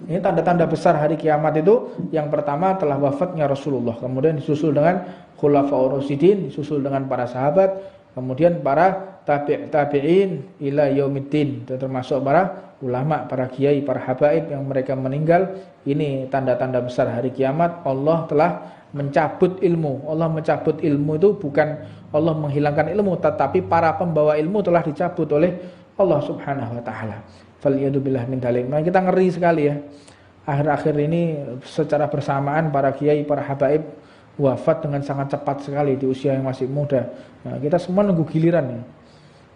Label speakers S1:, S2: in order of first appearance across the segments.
S1: Ini tanda-tanda besar hari kiamat itu, yang pertama telah wafatnya Rasulullah, kemudian disusul dengan Khulafaur Rasyidin, disusul dengan para sahabat, kemudian para tabi'in ila yaumiddin, termasuk para ulama, para kiai, para habaib yang mereka meninggal. Ini tanda-tanda besar hari kiamat. Allah telah mencabut ilmu. Allah mencabut ilmu itu bukan Allah menghilangkan ilmu, tetapi para pembawa ilmu telah dicabut oleh Allah Subhanahu wa taala. Faliyadzubillah min dzalik. Nah, kita ngeri sekali ya. Akhir-akhir ini secara bersamaan para kiai, para habaib wafat dengan sangat cepat sekali di usia yang masih muda. Nah, kita semua nunggu giliran ya.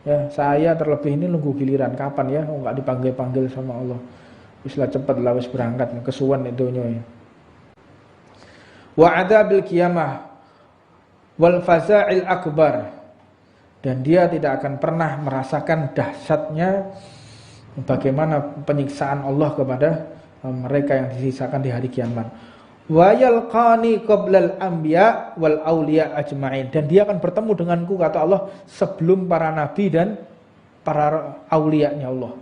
S1: Ya, saya terlebih ini nunggu giliran kapan ya, enggak dipanggil-panggil sama Allah. Wis lah cepet lah wis berangkat kesuwen itu ya. Wa adzabil qiyamah wal faza'il akbar. Dan dia tidak akan pernah merasakan dahsyatnya bagaimana penyiksaan Allah kepada mereka yang disisakan di hari kiamat. Wa yalqani qablal anbiya wal auliya ajma'in. Dan dia akan bertemu denganku, kata Allah, sebelum para nabi dan para aulianya Allah.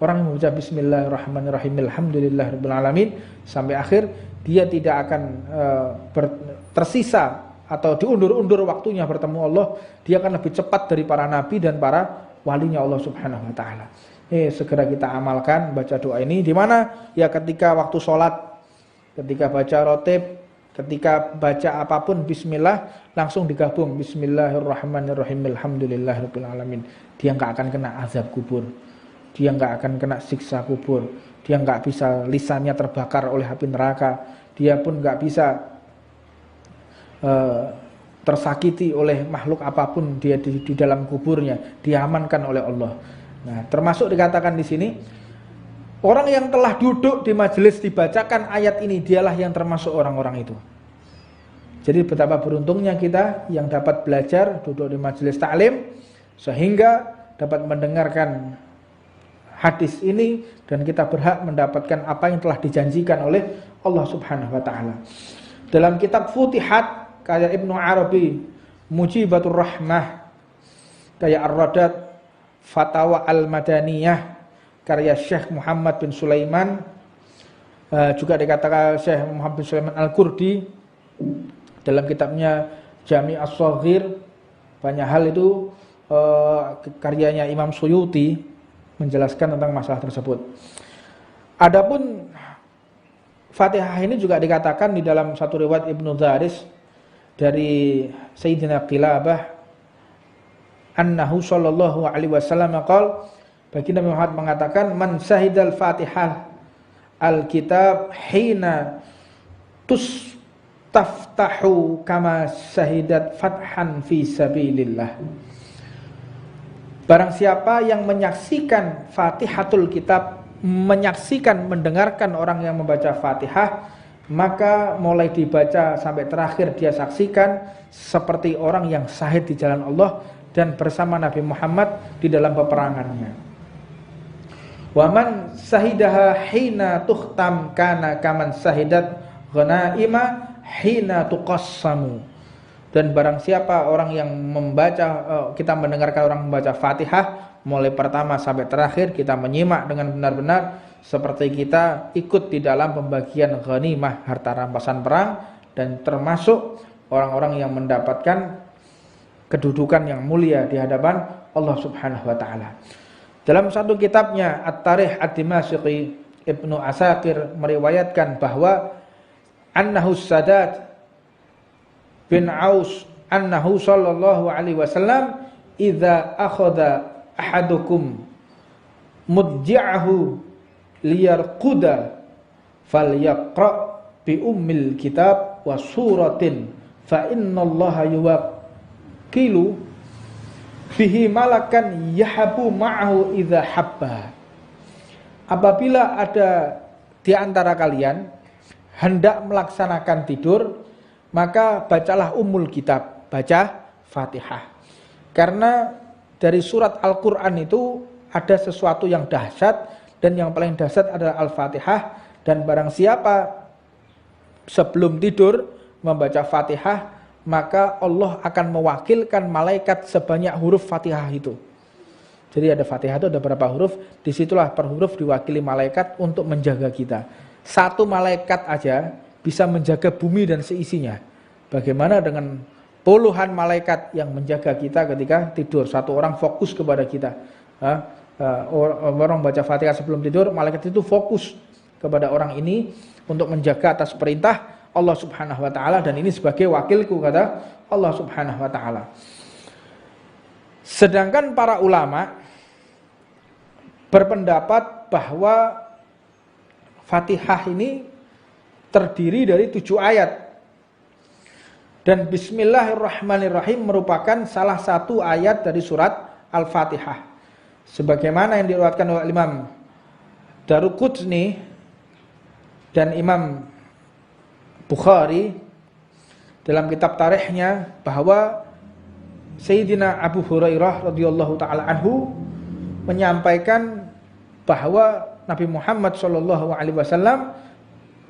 S1: Orang yang membaca bismillahirrahmanirrahim alhamdulillahirabbil alamin sampai akhir, dia tidak akan tersisa atau diundur-undur waktunya bertemu Allah. Dia akan lebih cepat dari para nabi dan para walinya Allah Subhanahu wa taala. Segera kita amalkan baca doa ini di mana? Ya ketika waktu sholat, ketika baca rotib, ketika baca apapun bismillah langsung digabung bismillahirrahmanirrahim alhamdulillahirabbil alamin. Dia enggak akan kena azab kubur. Dia enggak akan kena siksa kubur. Dia enggak bisa lisannya terbakar oleh api neraka. Dia pun enggak bisa tersakiti oleh makhluk apapun dia di dalam kuburnya. Diamankan oleh Allah. Nah, termasuk dikatakan di sini, orang yang telah duduk di majelis dibacakan ayat ini, dialah yang termasuk orang-orang itu. Jadi betapa beruntungnya kita yang dapat belajar, duduk di majelis taklim, sehingga dapat mendengarkan hadis ini, dan kita berhak mendapatkan apa yang telah dijanjikan oleh Allah Subhanahu wa taala. Dalam kitab Futihat kayak Ibnu Arabi, Mujibatur Rahmah, kayak Ar-Radat, Fatawa Al-Madaniyah karya Syekh Muhammad bin Sulaiman, juga dikatakan Syekh Muhammad bin Sulaiman Al-Qurdi dalam kitabnya Jami' As-Shaghir. Banyak hal itu karyanya Imam Suyuti menjelaskan tentang masalah tersebut. Adapun Fatihah ini juga dikatakan di dalam satu riwayat Ibnu Dharis dari Sayyidina Qilabah annahu sallallahu alaihi wasallam qala, baginda Muhammad mengatakan, man syahidal Fatihah al-kitab hina tustaftahu kama syahidat fathan fi sabilillah. Barang siapa yang menyaksikan Fatihatul Kitab, menyaksikan, mendengarkan orang yang membaca Fatihah, maka mulai dibaca sampai terakhir dia saksikan seperti orang yang syahid di jalan Allah dan bersama Nabi Muhammad di dalam peperangannya. Wa man sahidaha hina tuhtam kana kaman sahidat ghanaima hina tuqassamu. Dan barang siapa orang yang membaca, kita mendengarkan orang membaca Fatihah mulai pertama sampai terakhir, kita menyimak dengan benar-benar seperti kita ikut di dalam pembagian ghanimah, harta rampasan perang, dan termasuk orang-orang yang mendapatkan kedudukan yang mulia di hadapan Allah Subhanahu wa taala. Dalam satu kitabnya At-Tarikh Ad-Dimashqi, Ibnu Asakir meriwayatkan bahwa annahu Sadat bin Aus annahu sallallahu alaihi wasallam idza akhadha ahadukum mudji'ahu liyarquda falyaqra bi ummil kitab wa suratin fa innallaha yuwakkilu bihi malakan yahabu ma'ahu idza habba. Apabila ada di antara kalian hendak melaksanakan tidur, maka bacalah ummul kitab, baca Fatihah. Karena dari surat Al-Qur'an itu ada sesuatu yang dahsyat, dan yang paling dahsyat adalah Al-Fatihah. Dan barang siapa sebelum tidur membaca Fatihah, maka Allah akan mewakilkan malaikat sebanyak huruf Fatihah itu. Jadi ada Fatihah itu ada berapa huruf, disitulah per huruf diwakili malaikat untuk menjaga kita. Satu malaikat aja bisa menjaga bumi dan seisinya. Bagaimana dengan puluhan malaikat yang menjaga kita ketika tidur? Satu orang fokus kepada kita. Orang baca Fatihah sebelum tidur, malaikat itu fokus kepada orang ini untuk menjaga atas perintah Allah Subhanahu wa taala, dan ini sebagai wakilku, kata Allah Subhanahu wa taala. Sedangkan para ulama berpendapat bahwa Fatihah ini terdiri dari 7 ayat. Dan Bismillahirrahmanirrahim merupakan salah satu ayat dari surat Al-Fatihah. Sebagaimana yang diriwayatkan oleh Imam Daruqutni dan Imam Bukhari dalam kitab tarikhnya, bahwa Sayyidina Abu Hurairah radhiyallahu taala anhu menyampaikan bahwa Nabi Muhammad sallallahu alaihi wasallam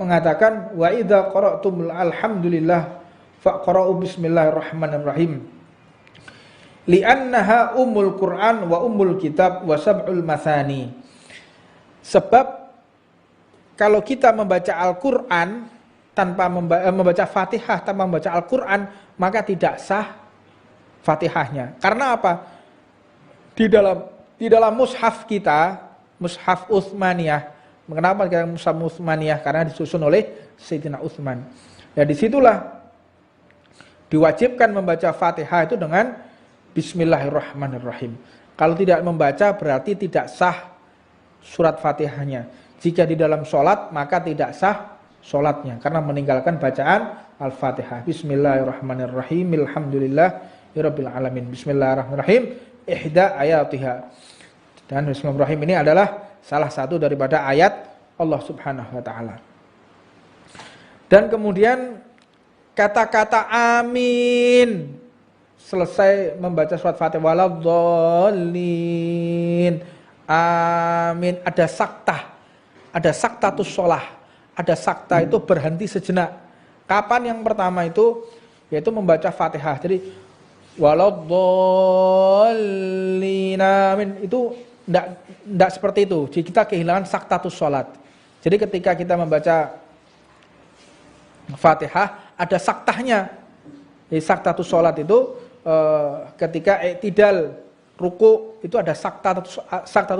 S1: mengatakan, wa idza qara'tumul alhamdulillah faqra'u bismillahirrahmanirrahim li'annaha ummul Qur'an wa ummul kitab wa sab'ul mathani. Sebab kalau kita membaca Al-Qur'an tanpa membaca Fatihah tanpa membaca Al-Qur'an, maka tidak sah Fatihahnya. Karena apa? Di dalam mushaf kita, Mushaf Utsmaniyah. Kenapa kita Mushaf Utsmaniyah? Karena disusun oleh Sayyidina Utsman. Ya, disitulah diwajibkan membaca Fatihah itu dengan Bismillahirrahmanirrahim. Kalau tidak membaca berarti tidak sah surat Fatihahnya. Jika di dalam sholat maka tidak sah sholatnya karena meninggalkan bacaan Al-Fatihah. Bismillahirrahmanirrahim. Alhamdulillahirabbil alamin. Bismillahirrahmanirrahim. Ihda ayatiha. Dan Bismillahirrahmanirrahim ini adalah salah satu daripada ayat Allah Subhanahu wa taala. Dan kemudian kata-kata amin selesai membaca surat Fatihah, waladhdallin, amin, ada saktatus shalah. Ada sakta itu berhenti sejenak. Kapan yang pertama itu? Yaitu membaca Fatihah. Jadi waladhdallin, amin, itu tidak seperti itu. Jadi kita kehilangan saktatus sholat. Jadi ketika kita membaca Fatihah ada saktahnya. Jadi saktatus sholat itu ketika i'tidal ruku itu ada saktatus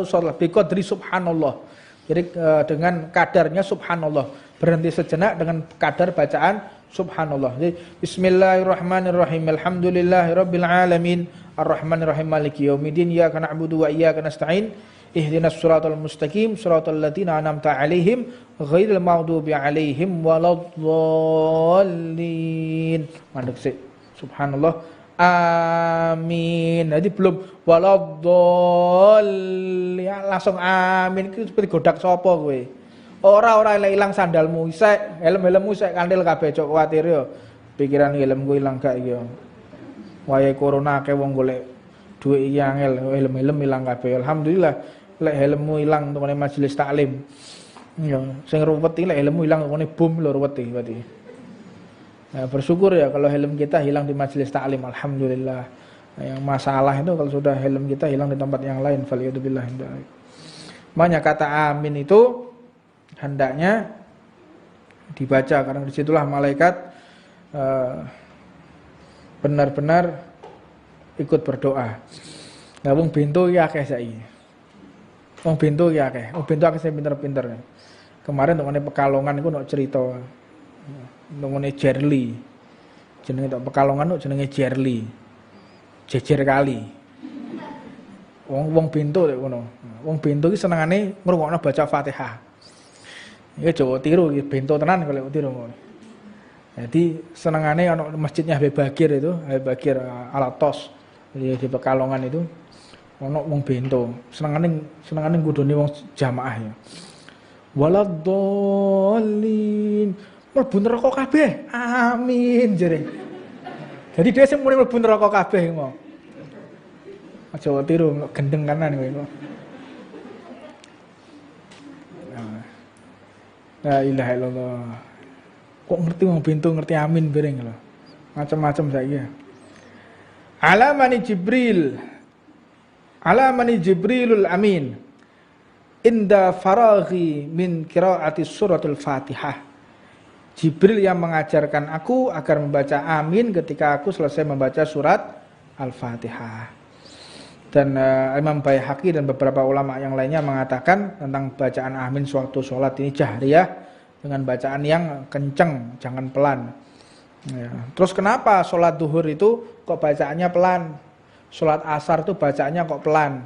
S1: sholat biqadri subhanallah. Jadi dengan kadarnya subhanallah, berhenti sejenak dengan kadar bacaan subhanallah. Jadi Bismillahirrahmanirrahim. Alhamdulillahirabbil alamin. Ar-Rahmanir-Rahim Maliki yaumiddin. Iyyaka na'budu wa iyyaka nasta'in. Ihdinas siratal mustaqim, siratal ladzina an'amta 'alaihim ghairil maghdubi 'alaihim waladdallin. Mandek sih. Subhanallah. Amin. Jadi belum waladdallin langsung amin. Itu seperti godak sapa kowe. Ora ilang sandalmu isek, helm-helmmu isek kandel kabeh cok kuwatir yo. Pikiran helmku ilang gak iki yo. Wayahe corona akeh wong golek dhuwit iki angel, helm-helm ilang kabeh. Alhamdulillah lek helmmu ilang tengene majelis taklim. Ya, sing ruwet iki lek helmmu ilang tengene bom lho ruwet iki berarti. Nah, bersyukur ya kalau helm kita hilang di majelis taklim, alhamdulillah. Nah, yang masalah itu kalau sudah helm kita hilang di tempat yang lain, faliyadzubillah. Makanya kata amin itu hendaknya dibaca karena disitulah malaikat benar-benar ikut berdoa. Nah, wong bento iki akeh saiki. Wong bento iki akeh. Wong bento akeh sing pinter-pinter. Kemarin tengene Pekalongan iku ono cerita. Tengene Jerli. Jenenge tok Pekalongan kok jenenge Jerli. Jejer kali. Wong bento lek ngono. Wong bento iki senengane ngrungokno baca Fatihah. Iki Jawa tiru iki bento tenan kalau tiru. Jadi senengane ana masjidnya Habib Bagir itu, Habib Bagir Alatos di Pekalongan itu ana wong bento. Senengane ngudoni wong jamaah ya. Waladhdallin. Mlebu neraka kabeh. Amin jere. Jadi dia sing muni mlebu neraka kabeh mau. Aja tiru gendeng kanan kowe kok. La ilaha illallah. Kok ngerti wong pintu ngerti amin bareng lho. Macam-macam saiki. Alamani Jibril. Alamani Jibrilul amin. inda faraghi min qiraati suratul Fatihah. Jibril yang mengajarkan aku agar membaca amin ketika aku selesai membaca surat Al-Fatihah. Dan Imam Baihaqi dan beberapa ulama yang lainnya mengatakan tentang bacaan amin suatu sholat ini jahriyah dengan bacaan yang kenceng, jangan pelan. Ya. Terus kenapa sholat duhur itu kok bacaannya pelan? Sholat asar itu bacaannya kok pelan?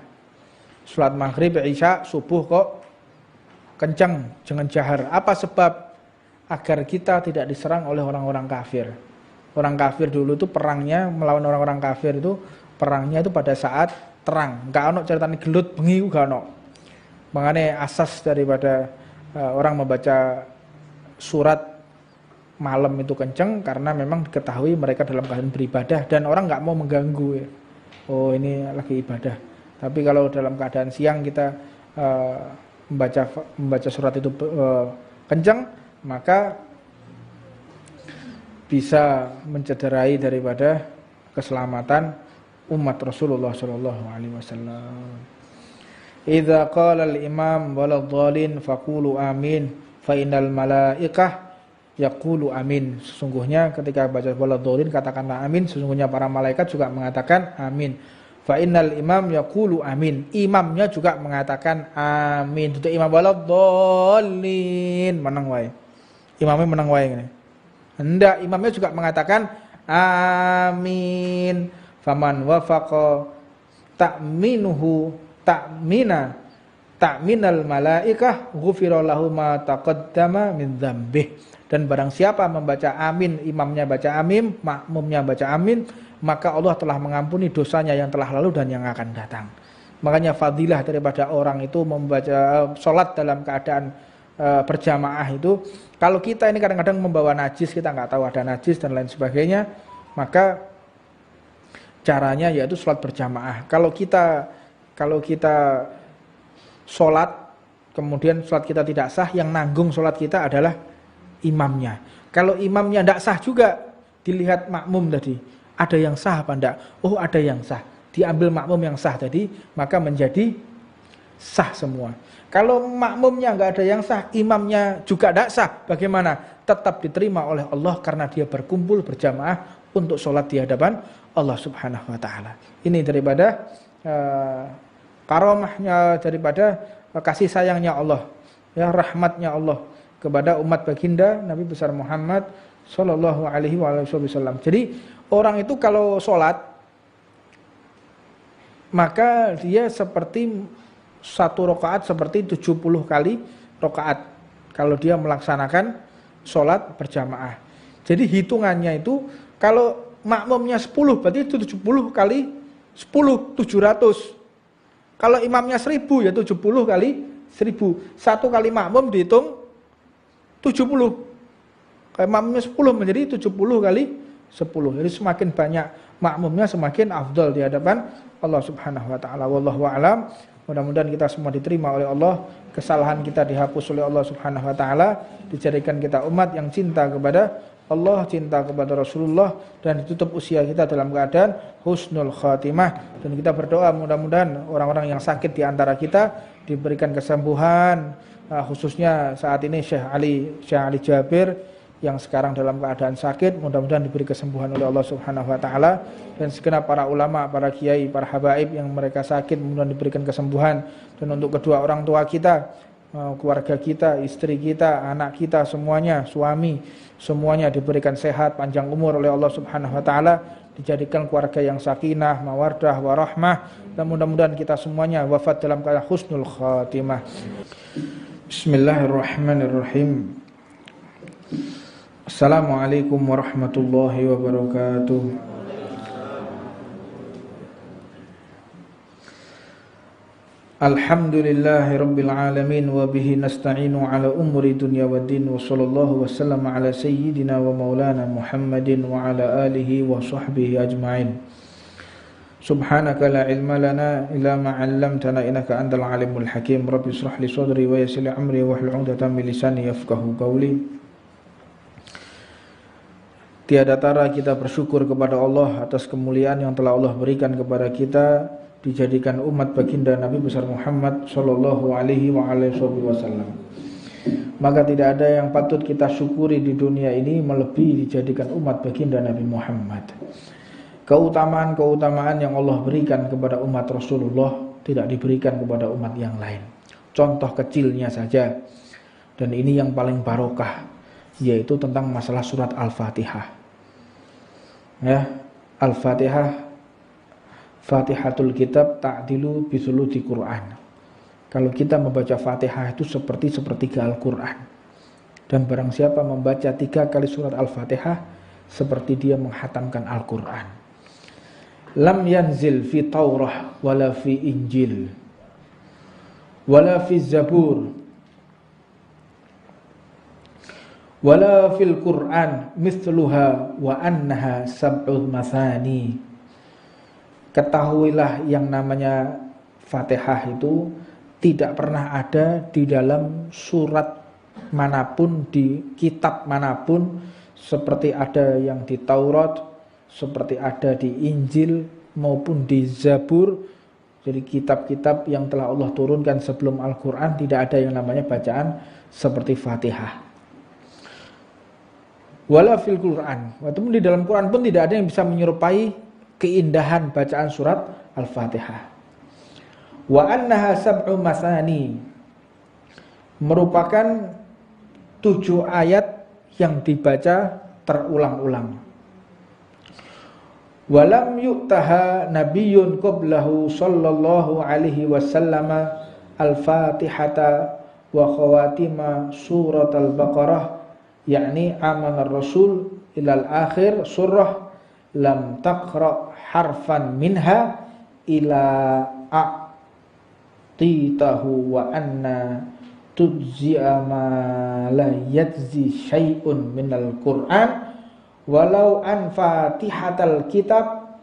S1: Sholat maghrib, isya, subuh kok kenceng, jangan jahar. Apa sebab? Agar kita tidak diserang oleh orang-orang kafir. Orang kafir dulu itu perangnya melawan orang-orang kafir itu perangnya itu pada saat terang. Enggak ono ceritanya gelut bengi enggak ono. Makanya asas daripada orang membaca surat malam itu kenceng karena memang diketahui mereka dalam keadaan beribadah dan orang enggak mau mengganggu. Oh, ini lagi ibadah. Tapi kalau dalam keadaan siang kita membaca surat itu kencang, maka bisa mencederai daripada keselamatan umat Rasulullah sallallahu alaihi wasallam. Idza qala al-imam waladhdallin faqulu amin fa innal malaikah yaqulu amin. Sesungguhnya ketika baca waladhdallin katakanlah amin, sesungguhnya para malaikat juga mengatakan amin. Fa innal imam yaqulu amin. Imamnya juga mengatakan amin. Itu imam waladhdallin menang wae. Imamnya menang wae ngene. Hendak imamnya juga mengatakan amin. Faman wafaqa ta'minuhu ta'minal malaikah ghufira lahu ma taqaddama min dzambih. Dan barang siapa membaca amin, imamnya baca amin, makmumnya baca amin, maka Allah telah mengampuni dosanya yang telah lalu dan yang akan datang. Makanya fadilah daripada orang itu membaca sholat dalam keadaan berjamaah itu, kalau kita ini kadang-kadang membawa najis, kita nggak tahu ada najis dan lain sebagainya, maka caranya yaitu sholat berjamaah. Kalau kita sholat kemudian sholat kita tidak sah, yang nanggung sholat kita adalah imamnya. Kalau imamnya tidak sah juga, dilihat makmum tadi, ada yang sah apa enggak? Oh, ada yang sah. Diambil makmum yang sah tadi, maka menjadi sah semua. Kalau makmumnya enggak ada yang sah, imamnya juga tidak sah, bagaimana? Tetap diterima oleh Allah karena dia berkumpul berjamaah untuk sholat di hadapan Allah Subhanahu wa taala. Ini daripada karamahnya, daripada kasih sayangnya Allah, ya, rahmatnya Allah kepada umat baginda Nabi besar Muhammad sallallahu alaihi wasallam. Jadi orang itu kalau sholat, maka dia seperti satu rakaat seperti 70 kali rakaat kalau dia melaksanakan sholat berjamaah. Jadi hitungannya itu kalau makmumnya 10 berarti itu 70 kali 10, 700. Kalau imamnya 1000 ya 70 kali 1000. Satu kali makmum dihitung 70. Kalau makmumnya 10 menjadi 70 kali 10. Jadi semakin banyak makmumnya semakin afdal di hadapan Allah Subhanahu wa taala. Wallahu a'lam. Mudah-mudahan kita semua diterima oleh Allah, kesalahan kita dihapus oleh Allah Subhanahu wa taala, dijadikan kita umat yang cinta kepada Allah, cinta kepada Rasulullah, dan ditutup usia kita dalam keadaan husnul khatimah. Dan kita berdoa mudah-mudahan orang-orang yang sakit di antara kita diberikan kesembuhan, khususnya saat ini Syekh Ali Jabir yang sekarang dalam keadaan sakit, mudah-mudahan diberi kesembuhan oleh Allah Subhanahu wa taala, dan segenap para ulama, para kiai, para habaib yang mereka sakit mudah-mudahan diberikan kesembuhan. Dan untuk kedua orang tua kita, keluarga kita, istri kita, anak kita semuanya, suami semuanya diberikan sehat, panjang umur oleh Allah Subhanahu wa taala, dijadikan keluarga yang sakinah, mawaddah, warahmah, dan mudah-mudahan kita semuanya wafat dalam keadaan husnul khatimah. Bismillahirrahmanirrahim. Assalamualaikum warahmatullahi wabarakatuh. Alhamdulillahi rabbil alamin wa bihi nasta'inu ala umuri dunya waddin wa sallallahu wa sallama ala sayyidina wa maulana Muhammadin wa ala alihi wa sahbihi ajma'in. Subhanaka la ilma lana illa ma 'allamtana innaka antal alimul hakim. Rabbi shrah li sadri wa yassir li amri wahlul 'uqdatam min lisani yafqahu qawli. Tiada tara kita bersyukur kepada Allah atas kemuliaan yang telah Allah berikan kepada kita dijadikan umat baginda Nabi besar Muhammad sallallahu alaihi wasallam. Maka tidak ada yang patut kita syukuri di dunia ini melebihi dijadikan umat baginda Nabi Muhammad. Keutamaan-keutamaan yang Allah berikan kepada umat Rasulullah tidak diberikan kepada umat yang lain. Contoh kecilnya saja, dan ini yang paling barokah, yaitu tentang masalah surat Al-Fatihah. Ya, Al-Fatihah, Fatihatul Kitab ta'dilu bisulusi Quran. Kalau kita membaca Fatihah itu seperti sepertiga Al-Quran. Dan barang siapa membaca 3 kali surat Al-Fatihah, seperti dia menghatamkan Al-Quran. Lam yanzil fi Taurah wala fi Injil wala fi Zabur wala fil Quran mithluha wa annaha sab'ul mathani. Ketahuilah yang namanya Fatihah itu tidak pernah ada di dalam surat manapun, di kitab manapun, seperti ada yang di Taurat, seperti ada di Injil maupun di Zabur. Jadi kitab-kitab yang telah Allah turunkan sebelum Al-Quran, tidak ada yang namanya bacaan seperti Fatihah. Wala fil Quran, walaupun di dalam Quran pun tidak ada yang bisa menyerupai keindahan bacaan surat Al-Fatihah. Wa annaha sab'u masani, merupakan 7 ayat yang dibaca terulang-ulang. Walam yu'taha nabiyyun qablahu sallallahu alaihi wasallam al-Fatihata wa khawatima surat al-Baqarah, yakni amanar rasul ilal akhir surah, lam taqra harfan minha ila a'titahu wa anna tujzi'a ma la yajzi syai'un minal Qur'an walau an fatihatal kitab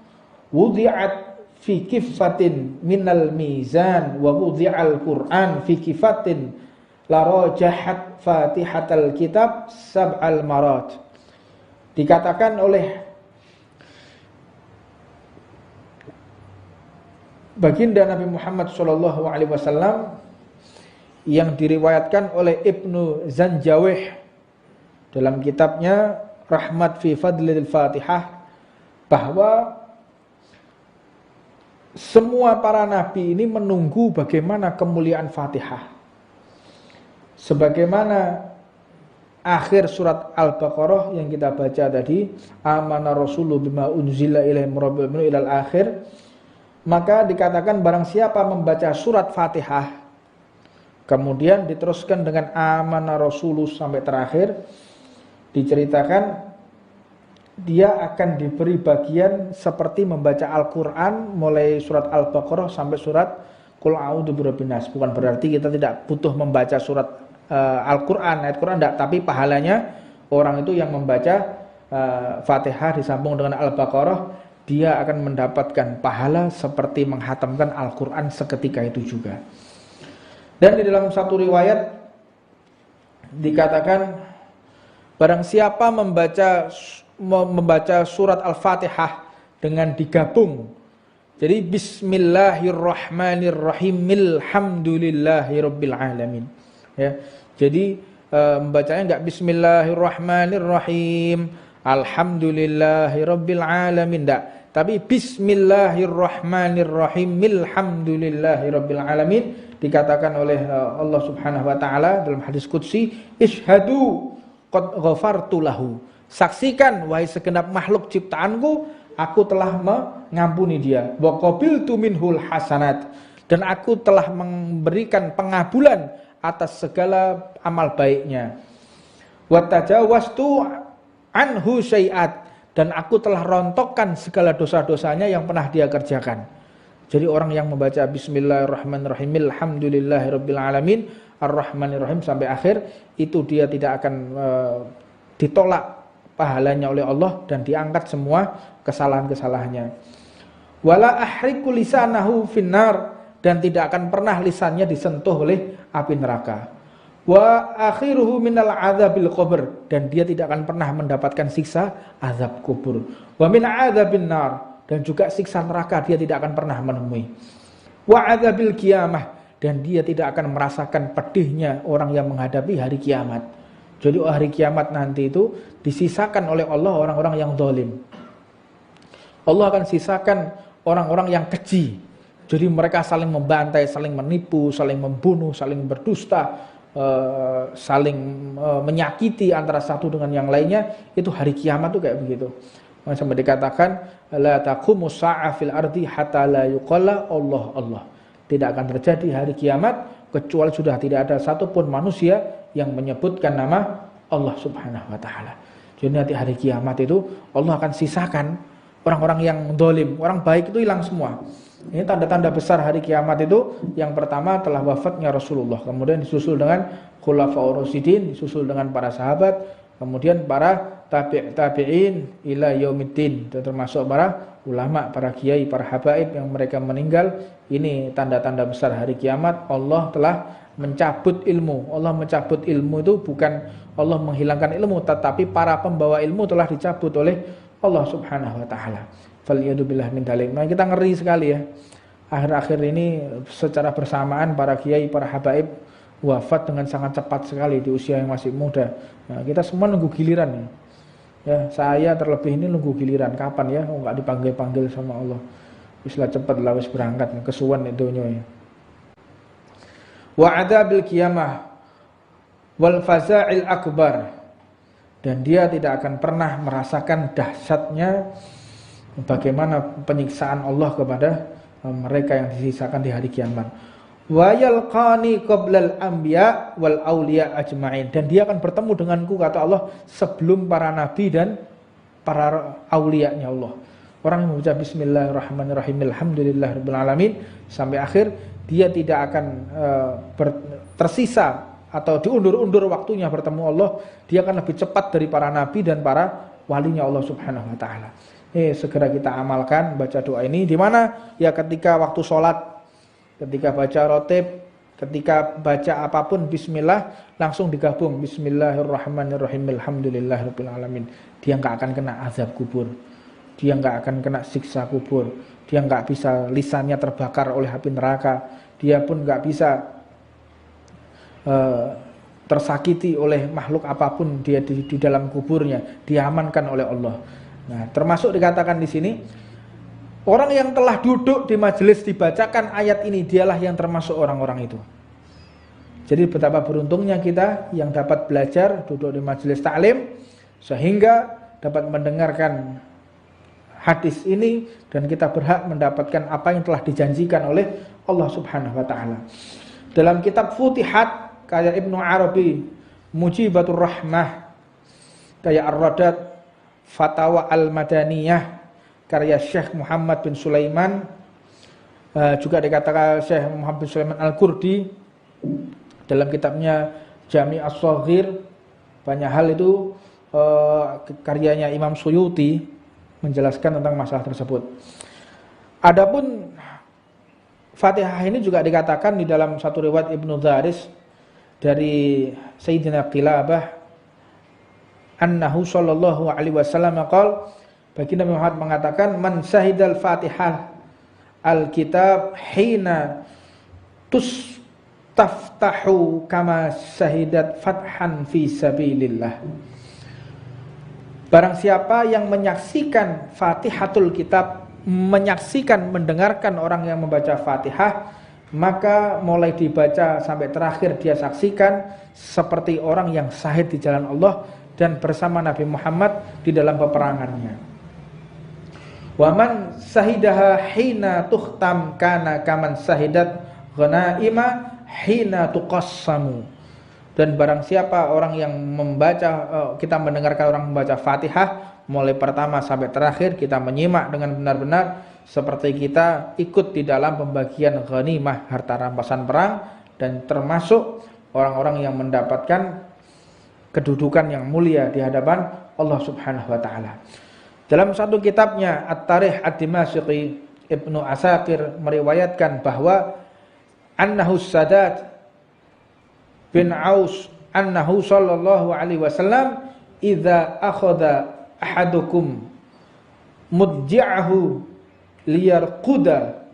S1: wudi'at fi kifatin minal mizan wa wudi'al Qur'an fi kifatin la rajahat fatihatal kitab sab'al marat. Dikatakan oleh baginda Nabi Muhammad sallallahu alaihi wasallam yang diriwayatkan oleh Ibnu Zanjawih dalam kitabnya Rahmat fi Fadlil Fatihah, bahwa semua para nabi ini menunggu bagaimana kemuliaan Fatihah. Sebagaimana akhir surat Al-Baqarah yang kita baca tadi, amana rasulu bima unzila ilaihi min rabbil ilal akhir, maka dikatakan barang siapa membaca surat Fatihah kemudian diteruskan dengan amana rasulu sampai terakhir, diceritakan dia akan diberi bagian seperti membaca Al-Quran mulai surat Al-Baqarah sampai surat Qul a'udzu birabbin nas. Bukan berarti kita tidak butuh membaca surat Al-Quran, ayat Quran tidak, tapi pahalanya orang itu yang membaca Fatihah disambung dengan Al-Baqarah, dia akan mendapatkan pahala seperti menghatamkan Al-Quran seketika itu juga. Dan di dalam satu riwayat dikatakan barang siapa membaca surat Al-Fatihah dengan digabung, jadi bismillahirrahmanirrahim alhamdulillahirabbil alamin, ya. Jadi membacanya enggak bismillahirrahmanirrahim alhamdulillahirabbil alamin, enggak, tapi bismillahirrahmanirrahim alhamdulillahirabbil alamin. Dikatakan oleh Allah Subhanahu wa taala dalam hadis qudsi, ishhadu qad ghafartu lahu, saksikan wahai segenap makhluk ciptaanku, aku telah mengampuni dia. Wa qabiltu minhul hasanat, dan aku telah memberikan pengabulan atas segala amal baiknya. Wa tajawaztu anhu syai'at, dan aku telah rontokkan segala dosa-dosanya yang pernah dia kerjakan. Jadi orang yang membaca bismillahirrahmanirrahim alhamdulillahirabbil alamin arrahmanirrahim sampai akhir, itu dia tidak akan ditolak pahalanya oleh Allah dan diangkat semua kesalahan-kesalahannya. Wala ahriqu lisanahu finnar, dan tidak akan pernah lisannya disentuh oleh api neraka. Wa akhiruhu minal adzabil qabr, dan dia tidak akan pernah mendapatkan siksa azab kubur. Wa min adzabin nar, dan juga siksa neraka dia tidak akan pernah menemui. Wa adzabil qiyamah, dan dia tidak akan merasakan pedihnya orang yang menghadapi hari kiamat. Jadi hari kiamat nanti itu disisakan oleh Allah orang-orang yang zalim. Allah akan sisakan orang-orang yang keji. Jadi mereka saling membantai, saling menipu, saling membunuh, saling berdusta, saling menyakiti antara satu dengan yang lainnya. Itu hari kiamat tuh kayak begitu. Sampai dikatakan la taqumu sa'ah fil ardi hatta la yuqalla Allah Allah. Tidak akan terjadi hari kiamat kecuali sudah tidak ada satupun manusia yang menyebutkan nama Allah Subhanahu wa taala. Jadi nanti hari kiamat itu Allah akan sisakan orang-orang yang zalim, orang baik itu hilang semua. Ini tanda-tanda besar hari kiamat itu. Yang pertama telah wafatnya Rasulullah, kemudian disusul dengan khulafaur rasyidin, disusul dengan para sahabat, kemudian para tabi'in ila yaumiddin, termasuk para ulama, para kiai, para habaib yang mereka meninggal. Ini tanda-tanda besar hari kiamat. Allah telah mencabut ilmu. Allah mencabut ilmu itu bukan Allah menghilangkan ilmu, tetapi para pembawa ilmu telah dicabut oleh Allah Subhanahu wa taala. Faliyadzubillah min dzalik. Nah, kita ngeri sekali ya. Akhir-akhir ini secara bersamaan para kiai, para habaib wafat dengan sangat cepat sekali di usia yang masih muda. Nah, kita semua nunggu giliran ya. Ya, saya terlebih ini nunggu giliran kapan ya, enggak dipanggil-panggil sama Allah. Wis lah cepet lah wis berangkat kesuwen itunya ya. Wa adzabil qiyamah wal faza'il akbar, dan dia tidak akan pernah merasakan dahsyatnya bagaimana penyiksaan Allah kepada mereka yang disisakan di hari kiamat. Wa yalqani qablal anbiya wal auliya ajma'in, dan dia akan bertemu denganku, kata Allah, sebelum para nabi dan para aulianya Allah. Orang yang membaca bismillahirrahmanirrahim alhamdulillahirabbil alamin sampai akhir, dia tidak akan tersisa atau diundur-undur waktunya bertemu Allah. Dia akan lebih cepat dari para nabi dan para walinya Allah Subhanahu wa taala. Segera kita amalkan baca doa ini. Di mana? Ya ketika waktu sholat, ketika baca rotib, ketika baca apapun bismillah, langsung digabung bismillahirrahmanirrahim alhamdulillahirabbil alamin. Dia enggak akan kena azab kubur. Dia enggak akan kena siksa kubur. Dia enggak bisa lisannya terbakar oleh api neraka. Dia pun enggak bisa tersakiti oleh makhluk apapun dia di dalam kuburnya. Diamankan oleh Allah. Nah, termasuk dikatakan di sini, orang yang telah duduk di majelis dibacakan ayat ini, dialah yang termasuk orang-orang itu. Jadi betapa beruntungnya kita yang dapat belajar, duduk di majelis taklim, sehingga dapat mendengarkan hadis ini, dan kita berhak mendapatkan apa yang telah dijanjikan oleh Allah Subhanahu wa taala. Dalam kitab Futihat kayak Ibnu Arabi, Mujibatur Rahmah, kayak Ar-Radat, Fatawa Al-Madaniyah karya Syekh Muhammad bin Sulaiman, juga dikatakan Syekh Muhammad bin Sulaiman Al-Qurdi dalam kitabnya Jami' As-Shaghir. Banyak hal itu karyanya Imam Suyuti menjelaskan tentang masalah tersebut. Adapun Fatihah ini juga dikatakan di dalam satu riwayat Ibnu Dharis dari Sayyidina Qilabah annahu sallallahu alaihi wasallam qala, baginda Muhammad mengatakan, man syahidal Fatihah al-kitab hina tustaftahu kama syahidat fathan fi sabilillah. Barang siapa yang menyaksikan Fatihatul Kitab, menyaksikan, mendengarkan orang yang membaca Fatihah, maka mulai dibaca sampai terakhir dia saksikan seperti orang yang syahid di jalan Allah dan bersama Nabi Muhammad di dalam peperangannya. Wa man sahidaha hina tuhtam kana kaman sahidat ghanaima hina tuqassamu. Dan barang siapa orang yang membaca, kita mendengarkan orang membaca Fatihah mulai pertama sampai terakhir, kita menyimak dengan benar-benar seperti kita ikut di dalam pembagian ghanimah, harta rampasan perang, dan termasuk orang-orang yang mendapatkan kedudukan yang mulia di hadapan Allah Subhanahu wa taala. Dalam satu kitabnya At-Tarikh Ad-Dimashqi, Ibnu Asakir meriwayatkan bahwa annahu Sadat bin Aus annahu sallallahu alaihi wasallam idza akhadha ahadukum mudji'ahu liyarquda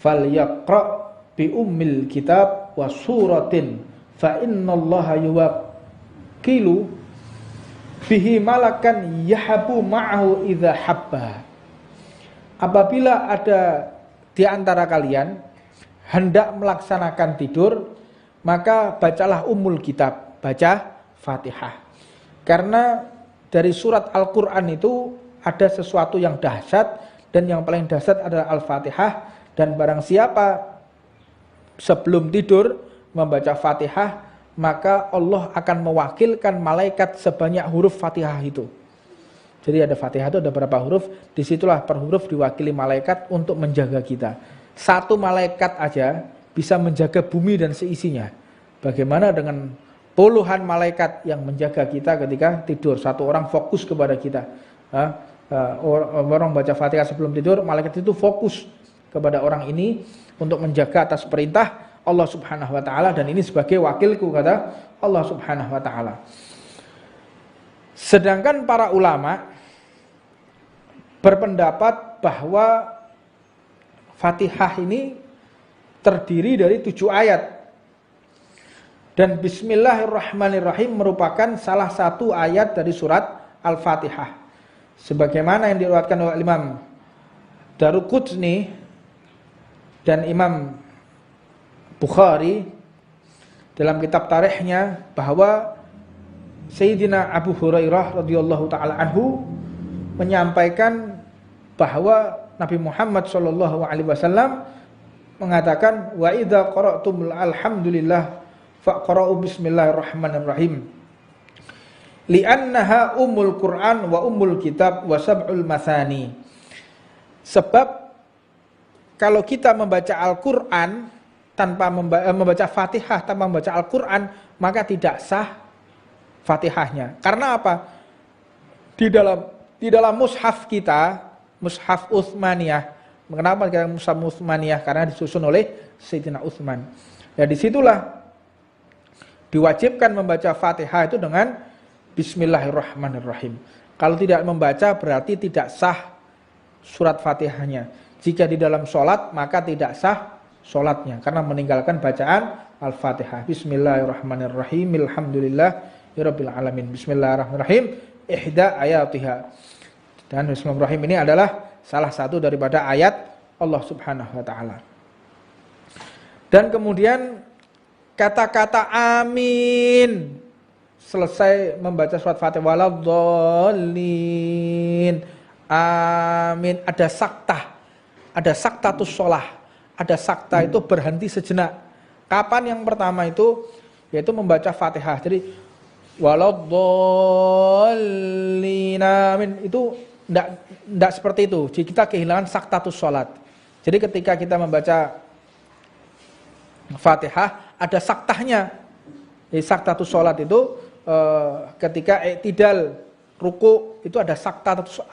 S1: falyaqra bi ummil kitab wa suratin fa innallaha yuwakkilu bihi malakan yahabu ma'ahu idza habba. Apabila ada di antara kalian hendak melaksanakan tidur, maka bacalah ummul kitab, baca Fatihah. Karena dari surat Al-Qur'an itu ada sesuatu yang dahsyat, dan yang paling dahsyat adalah Al-Fatihah. Dan barang siapa sebelum tidur membaca Fatihah, maka Allah akan mewakilkan malaikat sebanyak huruf Fatihah itu. Jadi ada Fatihah itu ada berapa huruf, disitulah per huruf diwakili malaikat untuk menjaga kita. Satu malaikat aja bisa menjaga bumi dan seisinya. Bagaimana dengan puluhan malaikat yang menjaga kita ketika tidur? Satu orang fokus kepada kita. Orang baca Fatihah sebelum tidur, malaikat itu fokus kepada orang ini untuk menjaga atas perintah Allah Subhanahu wa taala, dan ini sebagai wakilku, kata Allah Subhanahu wa taala. Sedangkan para ulama berpendapat bahwa Fatihah ini terdiri dari 7 ayat. Dan Bismillahirrahmanirrahim merupakan salah satu ayat dari surat Al-Fatihah. Sebagaimana yang diriwayatkan oleh Imam Daruqutni dan Imam Bukhari dalam kitab tarikhnya, bahwa Sayyidina Abu Hurairah radhiyallahu taala anhu menyampaikan bahwa Nabi Muhammad sallallahu alaihi wasallam mengatakan, wa idza qara'tumul alhamdulillah faqra'u bismillahirrahmanirrahim li'annaha ummul Qur'an wa ummul kitab wa sab'ul masani. Sebab kalau kita membaca Al-Qur'an tanpa membaca Fatihah tanpa membaca Al-Qur'an, maka tidak sah Fatihahnya. Karena apa? Di dalam mushaf kita, mushaf Utsmaniyah. Kenapa kita mushaf Utsmaniyah? Karena disusun oleh Sayyidina Utsman. Ya, disitulah diwajibkan membaca Fatihah itu dengan Bismillahirrahmanirrahim. Kalau tidak membaca berarti tidak sah surat Fatihahnya. Jika di dalam sholat maka tidak sah sholatnya karena meninggalkan bacaan Al-Fatihah. Bismillahirrahmanirrahim. Alhamdulillahirabbil alamin. Bismillahirrahmanirrahim. Ihda ayatiha. Dan Bismillahirrahmanirrahim ini adalah salah satu daripada ayat Allah Subhanahu wa taala. Dan kemudian kata-kata amin selesai membaca surat Fatihah, waladhdallin, amin, ada saktatus shalah. Ada sakta itu berhenti sejenak. Kapan yang pertama itu? Yaitu membaca Fatihah. Jadi waladhdallin, amin, itu enggak seperti itu. Jadi kita kehilangan saktatus salat. Jadi ketika kita membaca Fatihah ada saktahnya. Jadi saktatus salat itu ketika i'tidal ruku itu ada saktatus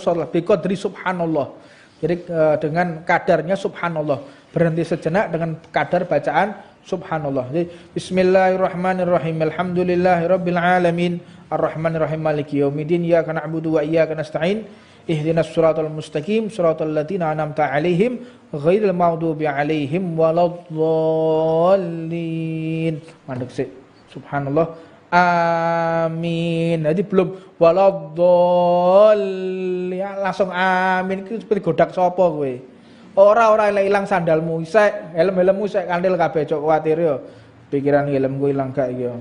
S1: salat biqadri subhanallah. Jadi dengan kadarnya subhanallah, berhenti sejenak dengan kadar bacaan subhanallah. Jadi bismillahirrahmanirrahim. Alhamdulillahirabbil alamin. Arrahmanirrahim. Maliki yaumiddin. Iyyaka na'budu wa iyyaka nasta'in. Ihdinas siratal mustaqim. Siratal ladzina an'amta 'alaihim ghairil maghdubi 'alaihim waladdallin. Mandek sih. Subhanallah. Amin. Jadi belum waladdallin langsung amin. Itu seperti godak sapa kowe. Ora ilang sandalmu isek, helm-helmmu isek kandel kabeh cok kuwatir yo. Pikiran helmku ilang gak iki yo.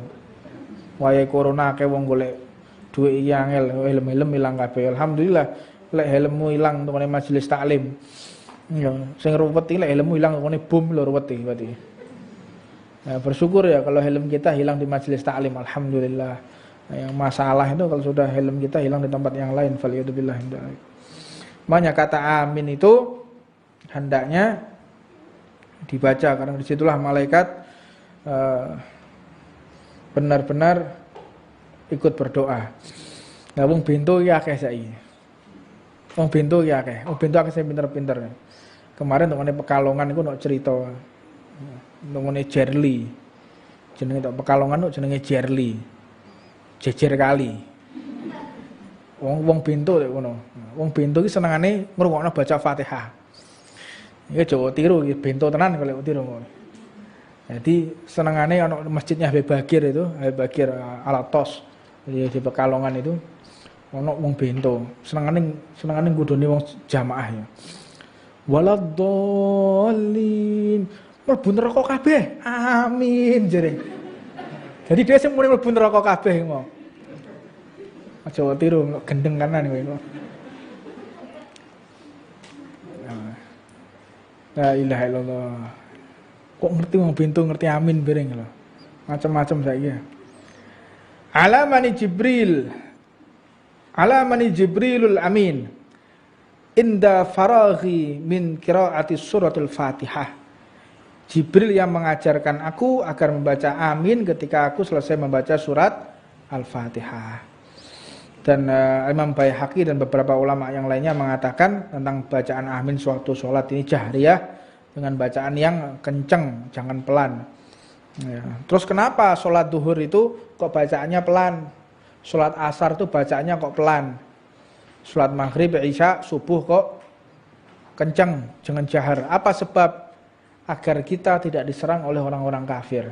S1: Wayahe corona akeh wong golek duit iki angel, helm-helm ilang kabeh. Alhamdulillah lek helmmu ilang tengene majelis taklim. Yo, sing ruwet iki lek helmmu ilang tengene bom lho ruwet iki berarti. Nah, bersyukur ya kalau helm kita hilang di majelis taklim, alhamdulillah. Nah, yang masalah itu kalau sudah helm kita hilang di tempat yang lain, faliyadzubillah. Makanya kata amin itu hendaknya dibaca karena disitulah malaikat benar-benar ikut berdoa. Nah, wong bento ya akeh saiki. Wong bento ya akeh. Wong bento akeh sing pinter-pinter. Kemarin tengene Pekalongan iku ono cerita. Tengene Jerli. Jenenge tok Pekalongan kok jenenge Jerli. Jejer kali. Wong bento lek ngono. Wong bento iki senengane ngrungokno baca Fatihah. Iki Jawa tiru iki bento tenan kalau tiru ngono. Jadi senengane ana masjidnya Habib Bagir itu, Habib Bagir Alatos di Pekalongan itu ono wong bento. Senengane nggodoni wong jamaah ya. Waladhdallin. Mlebu neraka kabeh. Amin jere. Jadi dia sing muni mlebu neraka kabeh mau. Aja tiru gendeng kanan kowe. La ilaha illallah. Kok ngerti wong bento ngerti amin bareng lho. Macam-macam saiki. Alamani Jibrilul Amin. Inda faraghi min qiraati suratul Fatihah. Jibril yang mengajarkan aku agar membaca amin ketika aku selesai membaca surat Al-Fatihah. Dan Imam Baihaqi dan beberapa ulama yang lainnya mengatakan tentang bacaan amin suatu sholat ini jahriyah dengan bacaan yang kenceng, jangan pelan. Ya. Terus kenapa sholat duhur itu kok bacaannya pelan? Sholat asar itu bacaannya kok pelan? Sholat maghrib, isya, subuh kok kenceng, jangan jahar. Apa sebab? Agar kita tidak diserang oleh orang-orang kafir.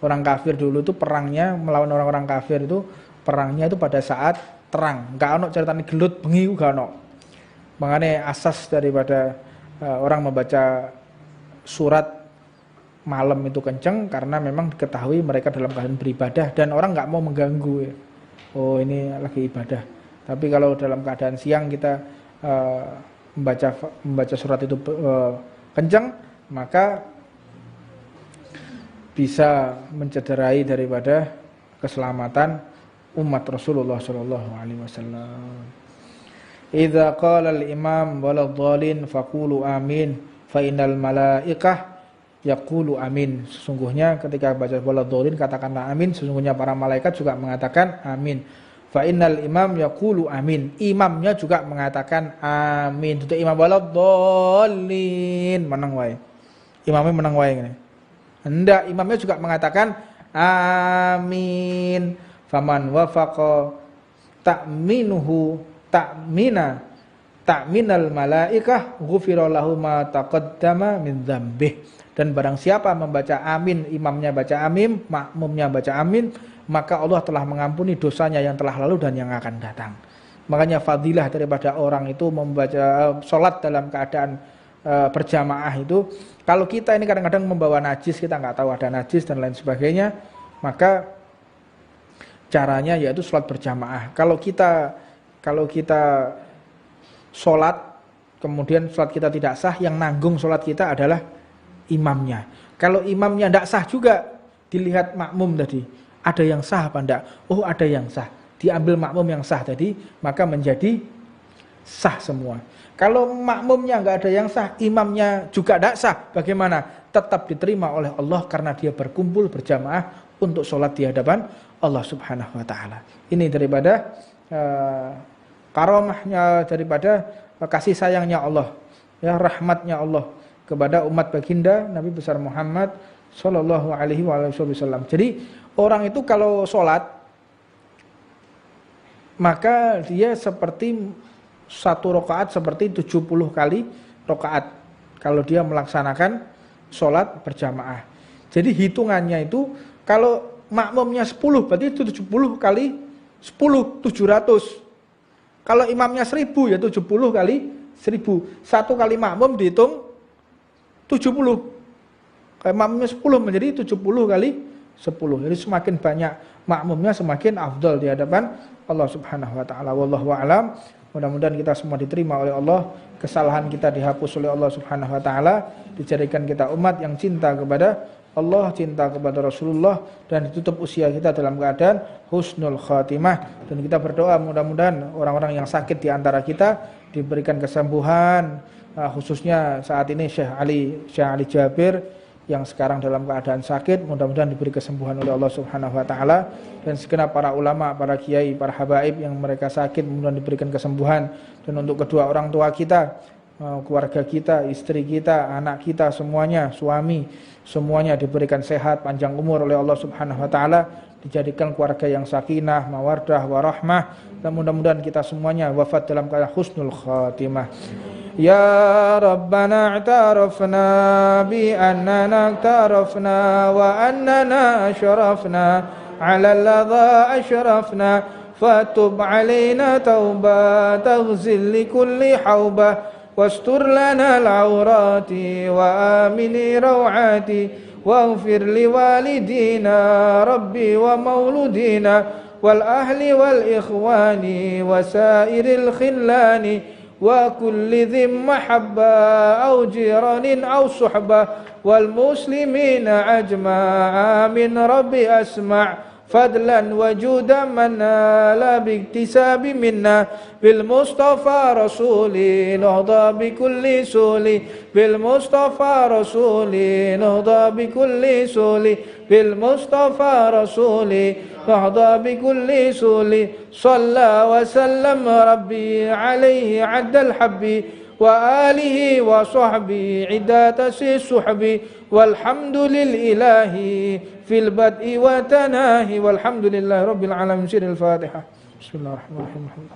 S1: Orang kafir dulu itu perangnya melawan orang-orang kafir itu perangnya itu pada saat terang, enggak ono ceritane gelut bengi enggak ono. Makanya asas daripada orang membaca surat malam itu kenceng karena memang diketahui mereka dalam keadaan beribadah dan orang enggak mau mengganggu. Oh, ini lagi ibadah. Tapi kalau dalam keadaan siang kita membaca surat itu kenceng, maka bisa mencederai daripada keselamatan umat Rasulullah sallallahu alaihi wasallam. Idza qala al-imam waladhdallin faqulu amin fa innal malaikah yaqulu amin. Sesungguhnya ketika baca waladhdallin katakanlah amin, sesungguhnya para malaikat juga mengatakan amin. Fa innal imam yaqulu amin. Imamnya juga mengatakan amin. Itu imam waladhdallin menang wae. Imamnya menang wae ngene. Hendak imamnya juga mengatakan amin. Faman wafaqa ta'minuhu ta'minal malaikah ghufira lahu ma taqaddama min dzambih. Dan barang siapa membaca amin, imamnya baca amin, makmumnya baca amin, maka Allah telah mengampuni dosanya yang telah lalu dan yang akan datang. Makanya fadilah daripada orang itu membaca salat dalam keadaan berjamaah itu, kalau kita ini kadang-kadang membawa najis, kita nggak tahu ada najis dan lain sebagainya, maka caranya yaitu sholat berjamaah. Kalau kita sholat kemudian sholat kita tidak sah, yang nanggung sholat kita adalah imamnya. Kalau imamnya tidak sah juga, dilihat makmum tadi, ada yang sah apa enggak? Oh, ada yang sah, diambil makmum yang sah tadi, maka menjadi sah semua. Kalau makmumnya enggak ada yang sah, imamnya juga tidak sah, bagaimana? Tetap diterima oleh Allah karena dia berkumpul berjamaah untuk sholat di hadapan Allah Subhanahu wa Ta'ala. Ini daripada karamahnya, daripada kasih sayangnya Allah, ya, rahmatnya Allah kepada umat baginda Nabi besar Muhammad sallallahu alaihi wasallam. Jadi orang itu kalau sholat, maka dia seperti satu rakaat seperti 70 kali rakaat kalau dia melaksanakan sholat berjamaah. Jadi hitungannya itu kalau makmumnya 10 berarti itu 70 kali 10, 700. Kalau imamnya 1000 ya 70 kali 1000. Satu kali makmum dihitung 70. Kalau makmumnya 10 menjadi 70 kali 10. Jadi semakin banyak makmumnya semakin afdal di hadapan Allah Subhanahu wa Ta'ala. Wallahu a'lam. Mudah-mudahan kita semua diterima oleh Allah, kesalahan kita dihapus oleh Allah Subhanahu wa Ta'ala, dijadikan kita umat yang cinta kepada Allah, cinta kepada Rasulullah, dan ditutup usia kita dalam keadaan husnul khatimah. Dan kita berdoa mudah-mudahan orang-orang yang sakit di antara kita diberikan kesembuhan, khususnya saat ini Syekh Ali Jabir yang sekarang dalam keadaan sakit, mudah-mudahan diberi kesembuhan oleh Allah Subhanahu wa Ta'ala, dan segenap para ulama, para kiai, para habaib yang mereka sakit mudah-mudahan diberikan kesembuhan. Dan untuk kedua orang tua kita, keluarga kita, istri kita, anak kita semuanya, suami semuanya diberikan sehat, panjang umur oleh Allah Subhanahu wa Ta'ala, dijadikan keluarga yang sakinah, mawaddah, warahmah. Dan mudah-mudahan kita semuanya wafat dalam keadaan husnul khatimah. Ya Rabbana i'tarafna bi annana i'tarafna wa annana ashrafna ala alladha ashrafna fatub alaina tauba taghzil li kulli hauba wastur lana al-awrati wa amini rawati waghfir li walidina rabbi wa mauludina wal ahli wal ikhwani wa sairil khillani وكل ذي محبة أو جيران أو صحبة والمسلمين أجمع من ربي أسمع فضلا وجودا منا باكتساب منا بالمصطفى رسولي نهضى بكل سولي بالمصطفى رسولي نهضى بكل سولي بالمصطفى رسولي نهضى بكل سولي صلى وسلم ربي عليه عد الحب وآله وصحبه عدة السحب والحمد لله في البدء وتناهي والحمد لله رب العالمين. سير الفاتحة. بسم الله الرحمن الرحيم.